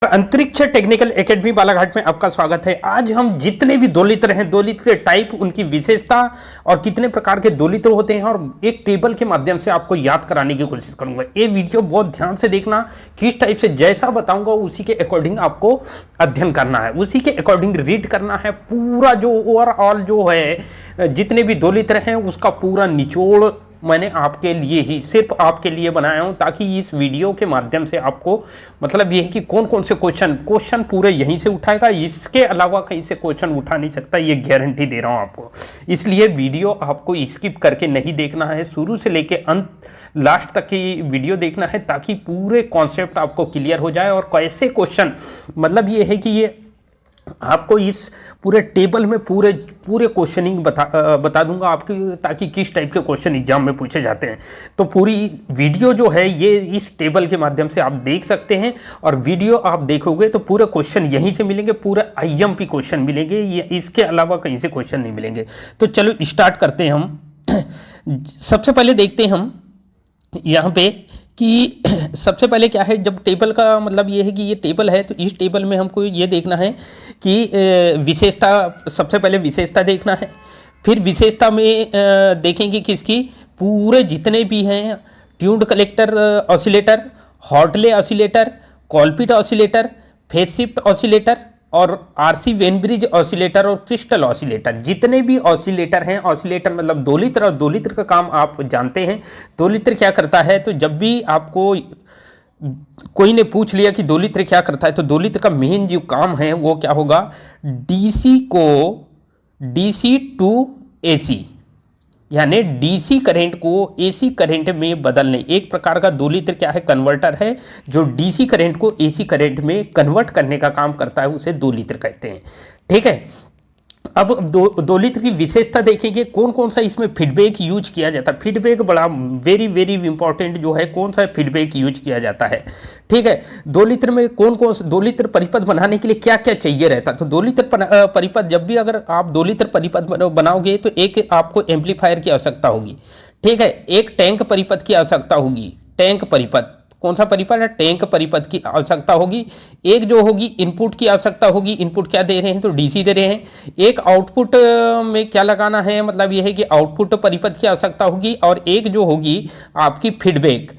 अंतरिक्ष technical academy Balaghat में आपका स्वागत है। आज हम जितने भी 2 लित्र हैं, 2 लित्र के टाइप, उनकी विशेषता और कितने प्रकार के 2 लित्र होते हैं और एक टेबल के माध्यम से आपको याद कराने की कोशिश करूंगा। ये वीडियो बहुत ध्यान से देखना, किस टाइप से जैसा बताऊंगा उसी के अकॉर्डिंग आपको अध्ययन करना है, उसी के अकॉर्डिंग रीड करना है। पूरा जो ओवरऑल जो है जितने भी 2 लित्र हैं उसका पूरा निचोड़ मैंने आपके लिए ही, सिर्फ आपके लिए बनाया हूं, ताकि इस वीडियो के माध्यम से आपको मतलब ये है कि कौन कौन से क्वेश्चन पूरे यहीं से उठाएगा, इसके अलावा कहीं से क्वेश्चन उठा नहीं सकता, ये गारंटी दे रहा हूं आपको। इसलिए वीडियो आपको स्किप करके नहीं देखना है, शुरू से लेके अंत लास्ट तक की वीडियो देखना है, ताकि पूरे कॉन्सेप्ट आपको क्लियर हो जाए और कैसे क्वेश्चन, मतलब ये है कि ये आपको इस पूरे टेबल में पूरे क्वेश्चनिंग बता दूंगा आपकी, ताकि किस टाइप के क्वेश्चन एग्जाम में पूछे जाते हैं। तो पूरी वीडियो जो है ये इस टेबल के माध्यम से आप देख सकते हैं, और वीडियो आप देखोगे तो पूरे क्वेश्चन यहीं से मिलेंगे, पूरे आईएमपी क्वेश्चन मिलेंगे, ये इसके अलावा कहीं से क्वेश्चन नहीं मिलेंगे। तो चलो स्टार्ट करते हैं हम। सबसे पहले देखते हैं हम यहाँ पे कि सबसे पहले क्या है, जब टेबल का मतलब ये है कि ये टेबल है, तो इस टेबल में हमको ये देखना है कि विशेषता, सबसे पहले विशेषता देखना है। फिर विशेषता में देखेंगे किसकी, पूरे जितने भी हैं, tuned collector oscillator, Hartley oscillator, Colpitts oscillator, phase shift oscillator और आरसी वेन ब्रिज ऑसिलेटर और क्रिस्टल ऑसिलेटर, जितने भी ऑसिलेटर हैं, ऑसिलेटर मतलब 2 लित्र, और 2 लित्र का काम आप जानते हैं। 2 लित्र क्या करता है, तो जब भी आपको कोई ने पूछ लिया कि 2 लित्र क्या करता है, तो 2 लित्र का मेन जो काम है वो क्या होगा, डीसी को डीसी टू एसी, यानी डीसी करंट को एसी करंट में बदलने, एक प्रकार का 2 लित्र क्या है, कन्वर्टर है, जो डीसी करंट को एसी करंट में कन्वर्ट करने का काम करता है, उसे 2 लित्र कहते हैं। ठीक है, अब 2 लित्र की विशेषता देखेंगे, कौन कौन सा इसमें फीडबैक यूज किया जाता है। फीडबैक बड़ा वेरी वेरी इंपॉर्टेंट जो है, कौन सा फीडबैक यूज किया जाता है। ठीक है, 2 लित्र में कौन कौन 2 लित्र परिपथ बनाने के लिए क्या क्या चाहिए रहता है। तो 2 लित्र परिपथ, जब भी अगर आप 2 लित्र परिपथ बनाओगे तो एक आपको एम्पलीफायर की आवश्यकता होगी। ठीक है, एक टैंक परिपथ की आवश्यकता होगी, टैंक परिपथ, कौन सा परिपथ है, टैंक परिपथ की आवश्यकता होगी। एक जो होगी इनपुट की आवश्यकता होगी, इनपुट क्या दे रहे हैं, तो डीसी दे रहे हैं। एक आउटपुट में क्या लगाना है, मतलब यह है कि आउटपुट परिपथ की आवश्यकता होगी, और एक जो होगी आपकी फीडबैक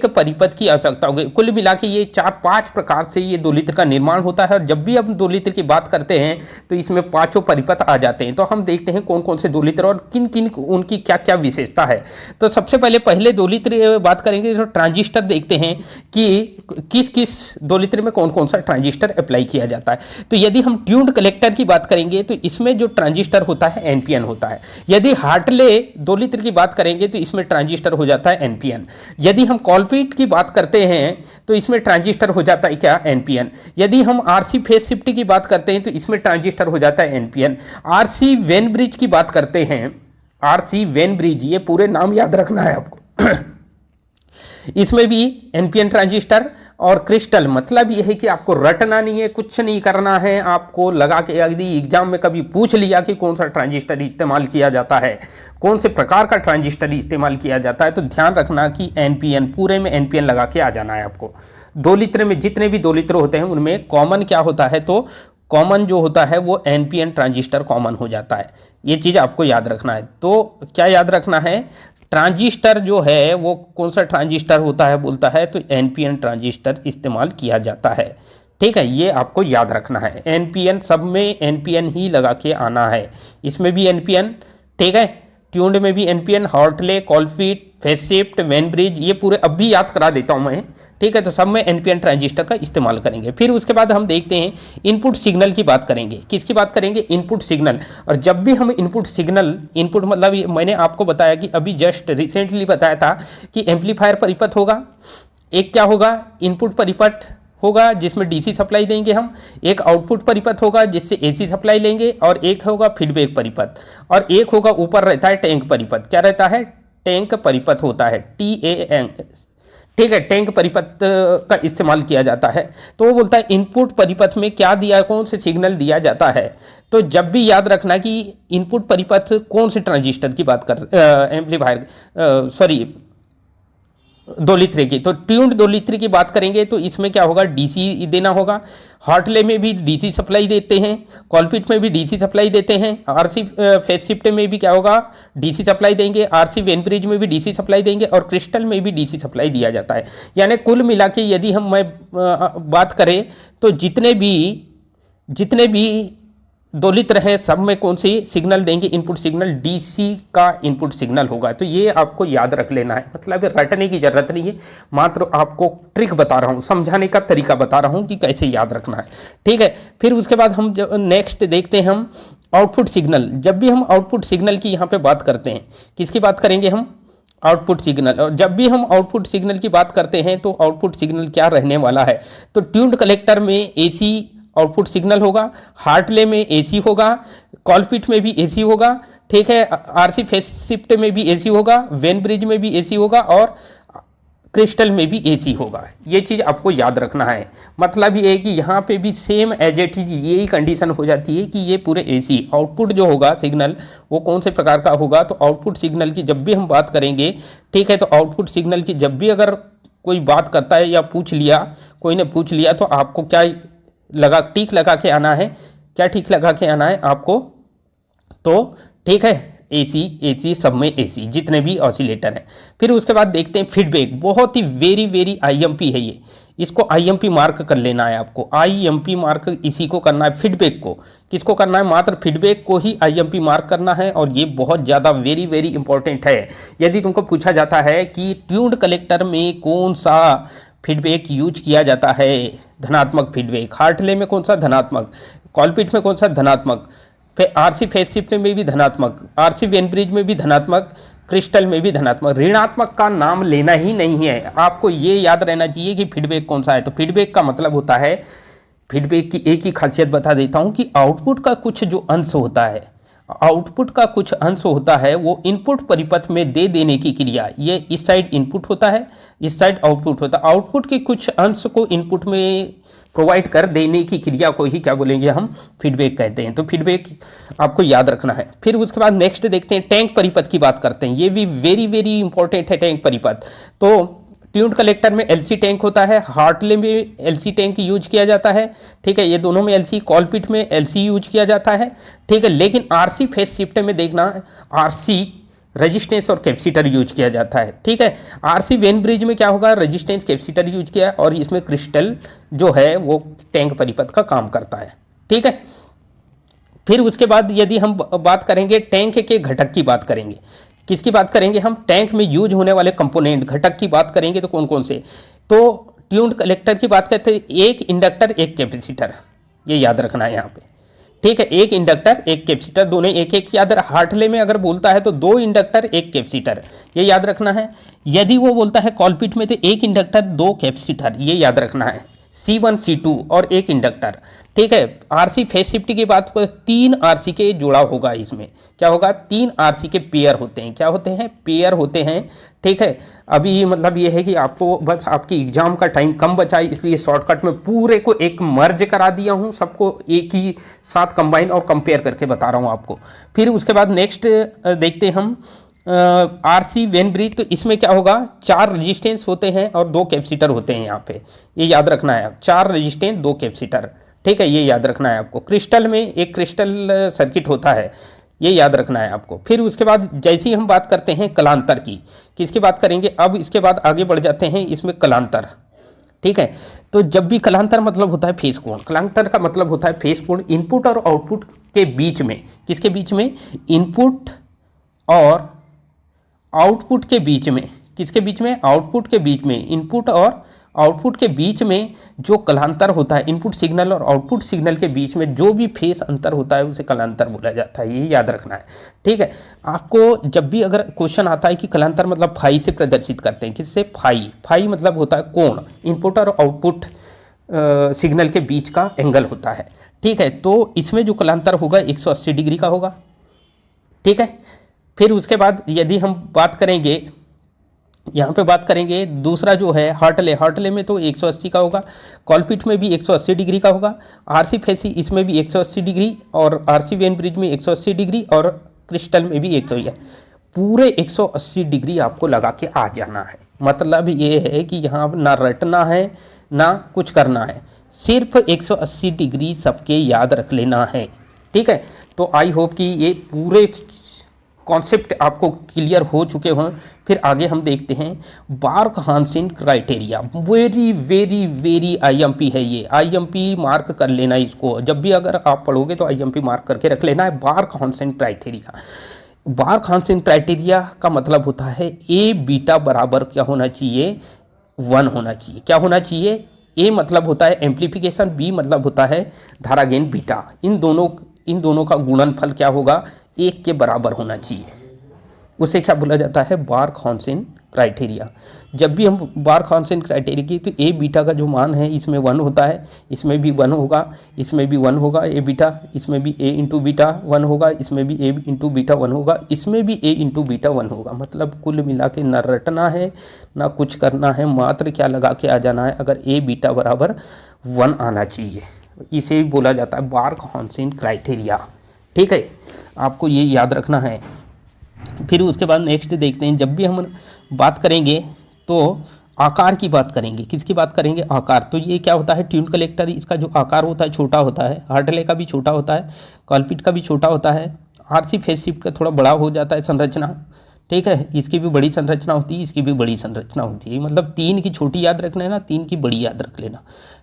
परिपथ की आवश्यकता होगी। कुल मिला के ये 4-5 प्रकार से ये 2 लित्र का निर्माण होता है, और जब भी हम 2 लित्र की बात करते हैं तो इसमें 5 परिपथ आ जाते हैं। तो हम देखते हैं कौन कौन से 2 लित्र और किन किन उनकी क्या क्या विशेषता है। तो सबसे पहले 2 लित्र बात करेंगे, तो ट्रांजिस्टर देखते हैं कि किस किस 2 लित्र में कौन कौन सा ट्रांजिस्टर अप्लाई किया जाता है। तो यदि हम ट्यून्ड कलेक्टर की बात करेंगे तो इसमें जो ट्रांजिस्टर होता है एनपीएन होता है। यदि हार्टले 2 लित्र की बात करेंगे तो इसमें ट्रांजिस्टर हो जाता है एनपीएन। यदि हम कॉलपिट की बात करते हैं तो इसमें ट्रांजिस्टर हो जाता है क्या, एनपीएन। यदि हम आरसी फेज शिफ्ट की बात करते हैं तो इसमें ट्रांजिस्टर हो जाता है एनपीएन। आरसी वेन ब्रिज की बात करते हैं, आरसी वेन ब्रिज, ये पूरे नाम याद रखना है आपको इसमें भी एनपीएन ट्रांजिस्टर। और क्रिस्टल, मतलब यह है कि आपको रटना नहीं है, कुछ नहीं करना है, आपको लगा के यदि एग्जाम में कभी पूछ लिया कि कौन सा ट्रांजिस्टर इस्तेमाल किया जाता है, कौन से प्रकार का ट्रांजिस्टर इस्तेमाल किया जाता है, तो ध्यान रखना कि एनपीएन, पूरे में एनपीएन लगा के आ जाना है आपको। 2 लित्र में जितने भी 2 लित्र होते हैं उनमें कॉमन क्या होता है, तो कॉमन जो होता है वो एनपीएन ट्रांजिस्टर कॉमन हो जाता है। ये चीज़ आपको याद रखना है। तो क्या याद रखना है, ट्रांजिस्टर जो है वो कौन सा ट्रांजिस्टर होता है, बोलता है तो एनपीएन ट्रांजिस्टर इस्तेमाल किया जाता है। ठीक है, ये आपको याद रखना है। एनपीएन, सब में एनपीएन ही लगा के आना है, इसमें भी एनपीएन। ठीक है, ट्यून्ड में भी NPN, Hartley, Colpitts, phase shift, Wien bridge, ये पूरे अब भी याद करा देता हूँ मैं। ठीक है, तो सब में एनपीएन ट्रांजिस्टर का इस्तेमाल करेंगे। फिर उसके बाद हम देखते हैं इनपुट सिग्नल की बात करेंगे। किसकी बात करेंगे, इनपुट सिग्नल। और जब भी हम इनपुट सिग्नल, इनपुट मतलब मैंने आपको बताया कि अभी जस्ट रिसेंटली बताया था कि एम्पलीफायर परिपथ होगा, एक क्या होगा, इनपुट परिपथ होगा जिसमें डीसी सप्लाई देंगे हम, एक आउटपुट परिपथ होगा जिससे एसी सप्लाई लेंगे, और एक होगा फीडबैक परिपथ, और एक होगा ऊपर रहता है टैंक परिपथ। क्या रहता है, टैंक परिपथ होता है, TAN। ठीक है, टैंक परिपथ का इस्तेमाल किया जाता है। तो वो बोलता है इनपुट परिपथ में क्या दिया, कौन से सिग्नल दिया जाता है। तो जब भी याद रखना कि इनपुट परिपथ कौन से ट्रांजिस्टर की बात कर, एम्पलीफायर, सॉरी दोलित्र की, तो ट्यून्ड दोलित्र की बात करेंगे तो इसमें क्या होगा, डीसी देना होगा। हार्टले में भी डीसी सप्लाई देते हैं, कॉलपिट में भी डीसी सप्लाई देते हैं, आरसी फेस शिफ्ट में भी क्या होगा, डीसी सप्लाई देंगे, आरसी वेन ब्रिज में भी डीसी सप्लाई देंगे और क्रिस्टल में भी डीसी सप्लाई दिया जाता है। यानी कुल मिला के यदि हम बात करें तो जितने भी दोलित्र है सब में कौन सी सिग्नल देंगे, इनपुट सिग्नल डीसी का इनपुट सिग्नल होगा। तो ये आपको याद रख लेना है, मतलब रटने की जरूरत नहीं है, मात्र आपको ट्रिक बता रहा हूँ, समझाने का तरीका बता रहा हूँ कि कैसे याद रखना है, ठीक है। फिर उसके बाद हम नेक्स्ट देखते हैं हम आउटपुट सिग्नल। जब भी हम आउटपुट सिग्नल की यहाँ पे बात करते हैं, किसकी बात करेंगे हम, आउटपुट सिग्नल। और जब भी हम आउटपुट सिग्नल की बात करते हैं तो आउटपुट सिग्नल क्या रहने वाला है, तो ट्यून्ड कलेक्टर में एसी आउटपुट सिग्नल होगा, हार्टले में एसी होगा, कॉलपिट में भी एसी होगा, ठीक है, आरसी फेस शिफ्ट में भी एसी होगा, वेन ब्रिज में भी एसी होगा और क्रिस्टल में भी एसी होगा। ये चीज़ आपको याद रखना है। मतलब ये है कि यहाँ पे भी सेम एज इट इज यही कंडीशन हो जाती है कि ये पूरे एसी आउटपुट जो होगा सिग्नल वो कौन से प्रकार का होगा। तो आउटपुट सिग्नल की जब भी हम बात करेंगे, ठीक है, तो आउटपुट सिग्नल की जब भी अगर कोई बात करता है या पूछ लिया, कोई ने पूछ लिया, तो आपको क्या टिक लगा के आना है, क्या टिक लगा के आना है आपको, तो ठीक है, एसी सब में एसी जितने भी ऑसिलेटर हैं। फिर उसके बाद देखते हैं फीडबैक, बहुत ही वेरी आईएमपी है ये, इसको आईएमपी मार्क कर लेना है आपको। आईएमपी मार्क इसी को करना है, फीडबैक को किसको करना है, मात्र फीडबैक को ही आईएमपी मार्क करना है। और ये बहुत ज़्यादा वेरी इंपॉर्टेंट है। यदि तुमको पूछा जाता है कि ट्यून्ड कलेक्टर में कौन सा फीडबैक यूज किया जाता है, धनात्मक फीडबैक, हार्टले में कौन सा धनात्मक, कॉलपिट में कौन सा धनात्मक, फिर आरसी फेस शिफ्ट में भी धनात्मक, आरसी वेन ब्रिज में भी धनात्मक, क्रिस्टल में भी धनात्मक। ऋणात्मक का नाम लेना ही नहीं है, आपको ये याद रहना चाहिए कि फीडबैक कौन सा है। तो फीडबैक का मतलब होता है, फीडबैक की एक ही खासियत बता देता हूँ कि आउटपुट का कुछ जो अंश होता है, आउटपुट का कुछ अंश होता है वो इनपुट परिपथ में दे देने की क्रिया, ये इस साइड इनपुट होता है, इस साइड आउटपुट होता है। आउटपुट के कुछ अंश को इनपुट में प्रोवाइड कर देने की क्रिया को ही क्या बोलेंगे हम, फीडबैक कहते हैं। तो फीडबैक आपको याद रखना है। फिर उसके बाद नेक्स्ट देखते हैं टैंक परिपथ की बात करते हैं, ये भी वेरी इंपॉर्टेंट है टैंक परिपथ। तो ट्यून्ड कलेक्टर में एलसी टैंक होता है, हार्टले में एलसी टैंक यूज किया जाता है, ठीक है, ये दोनों में एलसी, कॉलपिट में एलसी यूज किया जाता है, ठीक है। लेकिन आरसी फेस शिफ्ट में देखना, आरसी रेजिस्टेंस और कैपेसिटर यूज किया जाता है, ठीक है। आरसी वेन ब्रिज में क्या होगा, रेजिस्टेंस कैपेसिटर यूज किया और इसमें क्रिस्टल जो है वो टैंक परिपथ का काम करता है, ठीक है। फिर उसके बाद यदि हम बात करेंगे टैंक के घटक की बात करेंगे, किसकी बात करेंगे हम, टैंक में यूज होने वाले कंपोनेंट घटक की बात करेंगे। तो कौन कौन से, तो ट्यून्ड कलेक्टर की बात करते हैं, एक इंडक्टर एक कैपेसिटर, ये याद रखना है यहाँ पे, ठीक है, एक इंडक्टर एक कैपेसिटर, दोनों एक याद। हार्टले में अगर बोलता है तो 2 इंडक्टर 1 कैपेसिटर, ये याद रखना है। यदि वो बोलता है कॉलपिट में तो 1 इंडक्टर 2 कैपेसिटर, ये याद रखना है, C1 C2 और 1 इंडक्टर, ठीक है। आरसी फेस शिफ्ट की बात को 3 आरसी के जुड़ा होगा, इसमें क्या होगा, 3 आरसी के पेयर होते हैं, क्या होते हैं, पेयर होते हैं, ठीक है। अभी मतलब ये है कि आपको बस आपकी एग्जाम का टाइम कम बचा है, इसलिए शॉर्टकट में पूरे को एक मर्ज करा दिया हूँ, सबको एक ही साथ कंबाइन और कंपेयर करके बता रहा हूँ आपको। फिर उसके बाद नेक्स्ट देखते हैं हम आरसी वेन ब्रिज। तो इसमें क्या होगा, 4 रेजिस्टेंस होते हैं और 2 कैपेसिटर होते हैं यहाँ पे, ये याद रखना है, 4 रेजिस्टेंस 2 कैपेसिटर, ठीक है, ये याद रखना है आपको। क्रिस्टल में एक क्रिस्टल सर्किट होता है, ये याद रखना है आपको। फिर उसके बाद जैसे ही हम बात करते हैं कलांतर की, किसकी बात करेंगे, अब इसके बाद आगे बढ़ जाते हैं इसमें कलांतर, ठीक है। तो जब भी कलांतर मतलब होता है फेज कोण, कलांतर का मतलब होता है फेज कोण, इनपुट और आउटपुट के बीच में, किसके बीच में, इनपुट और आउटपुट के बीच में, किसके बीच में, आउटपुट के बीच में, इनपुट और आउटपुट के बीच में जो कलांतर होता है, इनपुट सिग्नल और आउटपुट सिग्नल के बीच में जो भी फेस अंतर होता है उसे कलांतर बोला जाता है, ये याद रखना है, ठीक है। आपको जब भी अगर क्वेश्चन आता है कि कलांतर मतलब फाई से प्रदर्शित करते हैं, किससे, फाई मतलब होता है कोण, इनपुट और आउटपुट सिग्नल के बीच का एंगल होता है, ठीक है। तो इसमें जो कलांतर होगा 180 डिग्री का होगा, ठीक है। फिर उसके बाद यदि हम बात करेंगे, यहाँ पे बात करेंगे दूसरा जो है हार्टले में तो 180 का होगा, कॉलपिट में भी 180 डिग्री का होगा, आरसी फेसी इसमें भी 180 डिग्री और आरसी वेन ब्रिज में 180 डिग्री और क्रिस्टल में भी 180। पूरे 180 डिग्री आपको लगा के आ जाना है। मतलब ये है कि यहाँ ना रटना है ना कुछ करना है, सिर्फ 180 डिग्री सबके याद रख लेना है। ठीक है, तो आई होप कि ये पूरे कॉन्सेप्ट आपको क्लियर हो चुके हों। फिर आगे हम देखते हैं Barkhausen criteria. Very very very IMP है ये, आईएमपी मार्क कर लेना इसको। जब भी अगर आप पढ़ोगे तो आईएमपी मार्क करके रख लेना है। बार्क-हानसेन क्राइटेरिया, बार्क-हानसेन क्राइटेरिया का मतलब होता है ए बीटा बराबर क्या होना चाहिए, 1 होना चाहिए। क्या होना चाहिए, ए मतलब होता है एम्प्लीफिकेशन, बी मतलब होता है धारा गेन बीटा। इन दोनों का गुणनफल क्या होगा, 1 के बराबर होना चाहिए। उसे क्या बोला जाता है, बार्क-हानसेन क्राइटेरिया। जब भी हम बार्क-हानसेन क्राइटेरिया की, तो ए बीटा का जो मान है इसमें 1 होता है, इसमें भी 1 होगा, इसमें भी 1 होगा ए बीटा, इसमें भी ए इंटू बीटा 1 होगा, इसमें भी ए इंटू बीटा 1 होगा, इसमें भी ए इंटू बीटा 1 होगा। मतलब कुल मिला के न रटना है ना कुछ करना है, मात्र क्या लगा के आ जाना है, अगर ए बीटा बराबर 1 आना चाहिए। इसे भी बोला जाता है बार्क-हानसेन क्राइटेरिया। ठीक है, आपको ये याद रखना है। फिर उसके बाद नेक्स्ट देखते हैं, जब भी हम बात करेंगे तो आकार की बात करेंगे। किसकी बात करेंगे, आकार। तो ये क्या होता है, ट्यून कलेक्टर, इसका जो आकार होता है छोटा होता है, हार्टले का भी छोटा होता है, कॉलपिट का भी छोटा होता है, आरसी फेस शिफ्ट का थोड़ा बड़ा हो जाता है संरचना। ठीक है, इसकी भी बड़ी संरचना होती है, इसकी भी बड़ी संरचना होती है। मतलब 3 की छोटी याद रख लेना, 3 की बड़ी याद रख लेना।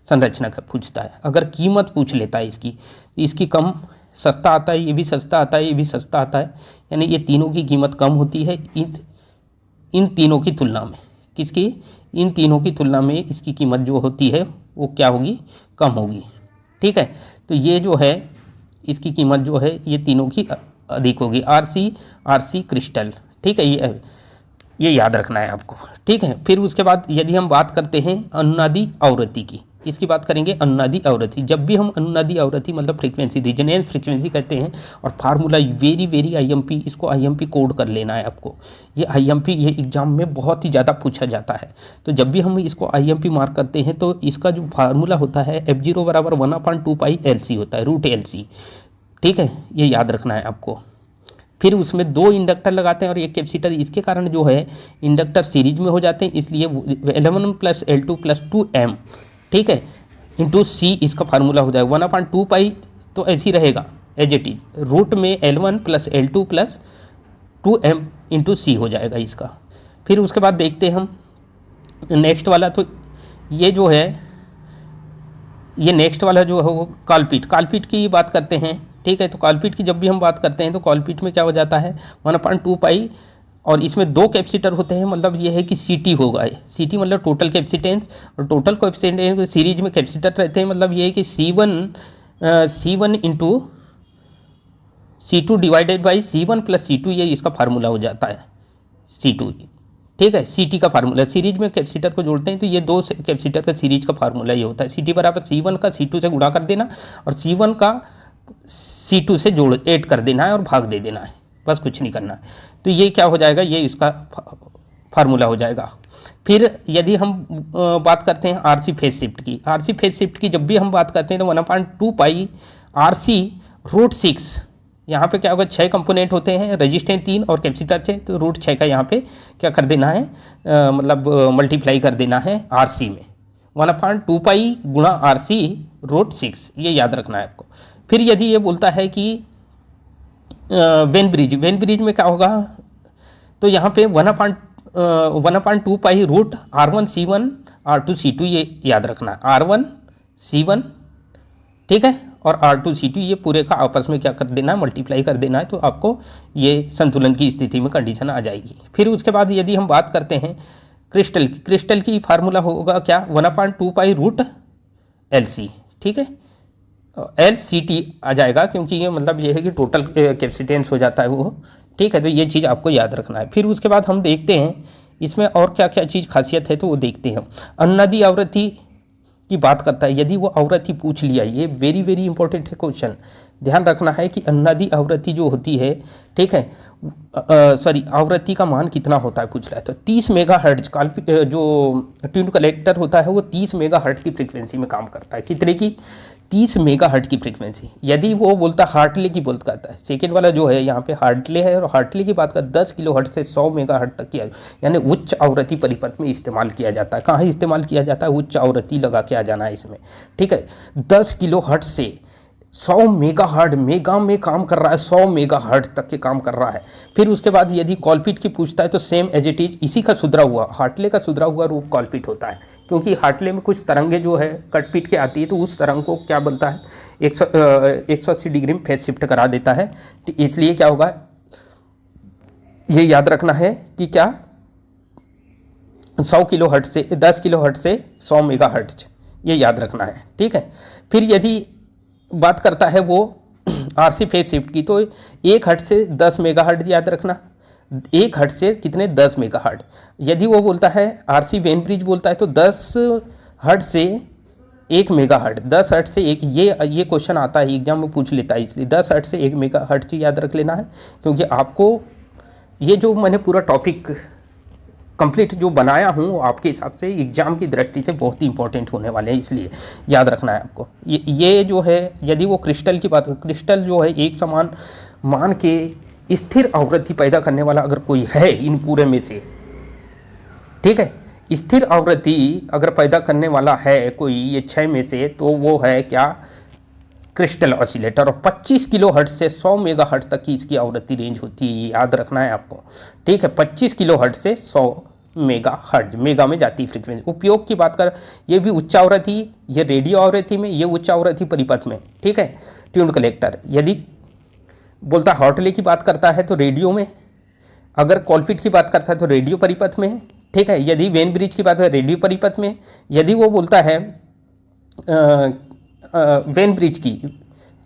संरचना का पूछता है, अगर कीमत पूछ लेता है इसकी कम सस्ता आता है, ये भी सस्ता आता है, ये भी सस्ता आता है, यानी ये तीनों की कीमत कम होती है इन तीनों की तुलना में। किसकी, इन तीनों की तुलना में इसकी कीमत जो होती है वो क्या होगी, कम होगी। ठीक है, तो ये जो है इसकी कीमत जो है ये तीनों की अधिक होगी। RC crystal. ठीक है, ये याद रखना है आपको। ठीक है, फिर उसके बाद यदि हम बात करते हैं अनुनादी आवृत्ति की, इसकी बात करेंगे अनुनादी आवृत्ति। जब भी हम अनुनादी आवृत्ति मतलब फ्रीक्वेंसी, रिजोनेंस फ्रीक्वेंसी कहते हैं, और फार्मूला वेरी वेरी आईएमपी, इसको आईएमपी कोड कर लेना है आपको। ये आईएमपी ये एग्जाम में बहुत ही ज़्यादा पूछा जाता है। तो जब भी हम इसको आईएमपी मार्क करते हैं तो इसका जो फार्मूला होता है F0 बराबर 1/2 पाई LC होता है, √LC। ठीक है, ये याद रखना है आपको। फिर उसमें 2 इंडक्टर लगाते हैं और 1 कैपेसिटर। इसके कारण जो है इंडक्टर सीरीज में हो जाते हैं, इसलिए L1 + L2 + 2M, ठीक है, इंटू C इसका फार्मूला हो जाएगा 1/2 पाई। तो ऐसे ही रहेगा एज इट इज, रूट में L1 + L2 + 2M into C हो जाएगा इसका। फिर उसके बाद देखते हैं हम नेक्स्ट वाला। तो ये जो है ये नेक्स्ट वाला जो है वो कॉलपिट की बात करते हैं। ठीक है, तो कॉलपिट की जब भी हम बात करते हैं तो कॉलपिट में क्या हो जाता है 1/2 पाई, और इसमें 2 कैपेसिटर होते हैं। मतलब ये है कि CT होगा, CT मतलब टोटल कैपेसिटेंस, और टोटल कैपेसिटेंस सीरीज में कैपेसिटर रहते हैं। मतलब ये है कि C1 into C2 divided by C1 + C2, ये इसका फार्मूला हो जाता है C2। ठीक है, CT का फार्मूला, सीरीज में कैपेसिटर को जोड़ते हैं तो ये 2 कैपेसिटर का सीरीज का फार्मूला ये होता है। CT बराबर C1 का C2 से गुणा कर देना और C1 का C2 से ऐड कर देना है और भाग दे देना है, बस कुछ नहीं करना है। तो ये क्या हो जाएगा, ये इसका फार्मूला हो जाएगा। फिर यदि हम बात करते हैं आरसी फेज शिफ्ट की, जब भी हम बात करते हैं तो 1/2 पाई RC √6। यहाँ पे क्या होगा, 6 कंपोनेंट होते हैं, रेजिस्टेंस 3 और कैपेसिटर 6, तो √6 का यहाँ पे क्या कर देना है, मतलब मल्टीप्लाई कर देना है RC में। 1/2 पाई गुणा RC √6, ये याद रखना है आपको। फिर यदि ये बोलता है कि वेन ब्रिज में क्या होगा, तो यहाँ पे 1/2 पाई √R1 C1 R2 C2, ये याद रखना है। R1 C1, ठीक है, और R2 C2 ये पूरे का आपस में क्या कर देना है, मल्टीप्लाई कर देना है, तो आपको ये संतुलन की स्थिति में कंडीशन आ जाएगी। फिर उसके बाद यदि हम बात करते हैं क्रिस्टल की फार्मूला होगा क्या, 1/2 पाई √LC। ठीक है, LCT आ जाएगा, क्योंकि ये मतलब ये है कि टोटल कैपेसिटेंस हो जाता है वो। ठीक है, तो ये चीज़ आपको याद रखना है। फिर उसके बाद हम देखते हैं इसमें और क्या क्या चीज़ खासियत है, तो वो देखते हैं। अनुनादी आवृत्ति की बात करता है, यदि वो आवृत्ति पूछ लिया, ये वेरी वेरी इंपॉर्टेंट है क्वेश्चन, ध्यान रखना है कि अनुनादी आवृत्ति जो होती है, ठीक है, सॉरी, आवृत्ति का मान कितना होता है पूछ रहा है। तो 30 मेगाहर्ट्ज जो ट्यून कलेक्टर होता है वो 30 मेगाहर्ट्ज की फ्रीक्वेंसी में काम करता है। कितने की? 30 मेगाहर्ट्ज की फ्रीक्वेंसी। यदि वो बोलता हार्टले की बात करता है, सेकेंड वाला जो है यहाँ पे हार्टले है, और हार्टले की बात कर 10 किलोहर्ट्ज से 100 मेगाहर्ट्ज तक की यानी उच्च आवृत्ति परिपथ में इस्तेमाल किया जाता है। कहाँ इस्तेमाल किया जाता है? उच्च आवृत्ति लगा के आ जाना है इसमें, ठीक है। 10 किलोहर्ट्ज से 100 मेगाहर्ट्ज, मेगा में काम कर रहा है, 100 मेगाहर्ट्ज तक के काम कर रहा है। फिर उसके बाद यदि कॉलपिट की पूछता है तो सेम एज इट इज, इसी का सुधरा हुआ, हार्टले का सुधरा हुआ रूप कॉलपिट होता है, क्योंकि हार्टले में कुछ तरंगे जो है कटपिट के आती है, तो उस तरंग को क्या बनता है, 180 डिग्री में फेज शिफ्ट करा देता है। तो इसलिए क्या होगा, ये याद रखना है कि क्या 100 किलोहर्ट्ज से 10 किलोहर्ट्ज से 100 मेगाहर्ट्ज, ये याद रखना है, ठीक है। फिर यदि बात करता है वो आरसी फेज शिफ्ट की, तो 1 हर्ट्ज से 10 मेगाहर्ट्ज याद रखना, 1 हर्ट्ज से कितने? 10 मेगाहर्ट्ज। यदि वो बोलता है आरसी वेन ब्रिज बोलता है तो 10 हर्ट्ज से 1 मेगाहर्ट्ज, 10 हर्ट्ज से 1, ये क्वेश्चन आता है एग्जाम में पूछ लेता है, इसलिए 10 हर्ट्ज से 1 मेगाहर्ट्ज याद रख लेना है, क्योंकि आपको ये जो मैंने पूरा टॉपिक कंप्लीट जो बनाया हूँ आपके हिसाब से एग्जाम की दृष्टि से बहुत ही इंपॉर्टेंट होने वाले हैं, इसलिए याद रखना है आपको। ये जो है, यदि वो क्रिस्टल की बात, क्रिस्टल जो है एक समान मान के स्थिर आवृत्ति पैदा करने वाला अगर कोई है इन पूरे में से, ठीक है, स्थिर आवृत्ति अगर पैदा करने वाला है कोई ये 6 में से, तो वो है क्या? Crystal oscillator. और 25 किलोहर्ट्ज से 100 मेगाहर्ट्ज तक की इसकी आवृत्ति रेंज होती है, याद रखना है आपको, ठीक है। 25 किलोहर्ट्ज से 100 मेगाहर्ट्ज, मेगा में जाती फ्रीक्वेंसी। उपयोग की बात कर, ये भी उच्च आवृत्ति, ये रेडियो आवृत्ति में, ये उच्च आवृत्ति परिपथ में, ठीक है, ट्यून कलेक्टर। यदि बोलता हार्टले की बात करता है तो रेडियो में, अगर कॉलपिट की बात करता है तो रेडियो परिपथ में, ठीक है। यदि वेन ब्रिज की बात है रेडियो परिपथ में। यदि वो बोलता है वेन ब्रिज की,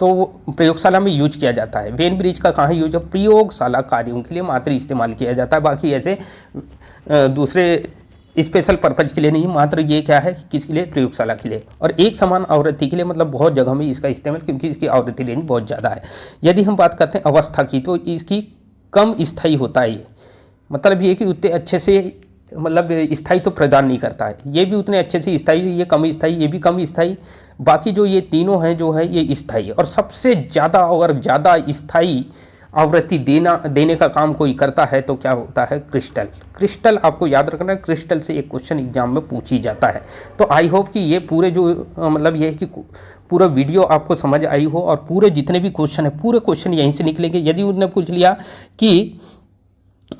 तो प्रयोगशाला में यूज किया जाता है। वेन ब्रिज का कहाँ यूज है? प्रयोगशाला कार्यों के लिए मात्र इस्तेमाल किया जाता है, बाकी ऐसे दूसरे स्पेशल पर्पज के लिए नहीं, मात्र ये क्या है, किसके लिए? प्रयोगशाला के लिए। और एक समान आवृत्ति के लिए, मतलब बहुत जगह में इसका इस्तेमाल, क्योंकि इसकी आवृत्ति रेंज बहुत ज़्यादा है। यदि हम बात करते हैं अवस्था की, तो इसकी कम स्थायी होता है, ये मतलब ये कि उतने अच्छे से, मतलब स्थायी तो प्रदान नहीं करता है, ये भी उतने अच्छे से स्थायी, ये कम स्थायी, ये भी कम स्थायी, बाकी जो ये तीनों हैं जो है ये स्थायी। और सबसे ज़्यादा और ज़्यादा स्थायी आवृत्ति देने का काम कोई करता है तो क्या होता है? क्रिस्टल। क्रिस्टल आपको याद रखना है, क्रिस्टल से एक क्वेश्चन एग्जाम में पूछ ही जाता है। तो आई होप कि ये पूरे जो मतलब ये है कि पूरा वीडियो आपको समझ आई हो, और पूरे जितने भी क्वेश्चन है पूरे क्वेश्चन यहीं से निकलेंगे। यदि उन्होंने पूछ लिया कि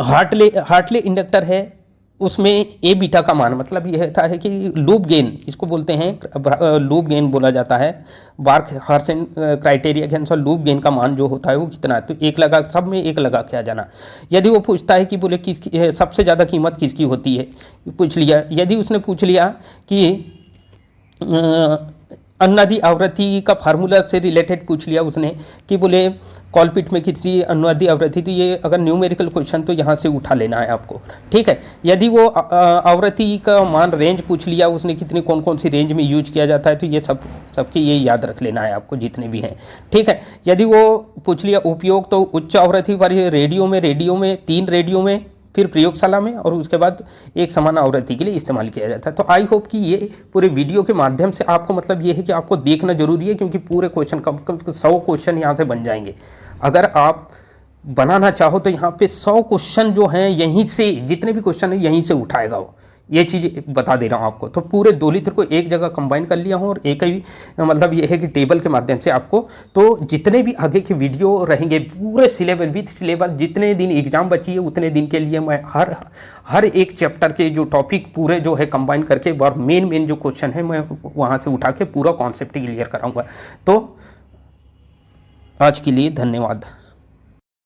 हार्टले इंडक्टर है, उसमें ए बीटा का मान, मतलब यह था है कि लूप गेन, इसको बोलते हैं लूप गेन बोला जाता है, बार्क हार्सन क्राइटेरिया के अनुसार लूप गेन का मान जो होता है वो कितना है, तो एक लगा, सब में एक लगा के आ जाना। यदि वो पूछता है कि बोले किसकी सबसे ज़्यादा कीमत किसकी होती है, पूछ लिया। यदि उसने पूछ लिया कि अनुनादी आवृत्ति का फार्मूला से रिलेटेड पूछ लिया उसने कि बोले कॉलपिट में कितनी अनुनादी आवृत्ति, तो ये अगर न्यूमेरिकल क्वेश्चन तो यहाँ से उठा लेना है आपको, ठीक है। यदि वो आवृत्ति का मान रेंज पूछ लिया उसने, कितनी कौन कौन सी रेंज में यूज किया जाता है, तो ये सबके ये याद रख लेना है आपको जितने भी हैं, ठीक है। यदि वो पूछ लिया उपयोग, तो उच्च आवृत्ति वाली रेडियो में 3 रेडियो में, फिर प्रयोगशाला में, और उसके बाद एक समान आवृत्ति के लिए इस्तेमाल किया जाता है। तो आई होप कि ये पूरे वीडियो के माध्यम से आपको मतलब ये है कि आपको देखना जरूरी है, क्योंकि पूरे क्वेश्चन कम से कम 100 क्वेश्चन यहाँ से बन जाएंगे। अगर आप बनाना चाहो तो यहाँ पे 100 क्वेश्चन जो हैं यहीं से, जितने भी क्वेश्चन है यहीं से उठाएगा वो, ये चीज़ बता दे रहा हूँ आपको। तो पूरे दोलित्र को एक जगह कंबाइन कर लिया हूँ, और एक ही मतलब ये है कि टेबल के माध्यम से आपको, तो जितने भी आगे के वीडियो रहेंगे पूरे सिलेबस विथ सिलेबस, जितने दिन एग्जाम बची है उतने दिन के लिए मैं हर एक चैप्टर के जो टॉपिक पूरे जो है कंबाइन करके, और मेन जो क्वेश्चन है मैं वहाँ से उठा के पूरा कॉन्सेप्ट क्लियर कराऊँगा। तो आज के लिए धन्यवाद।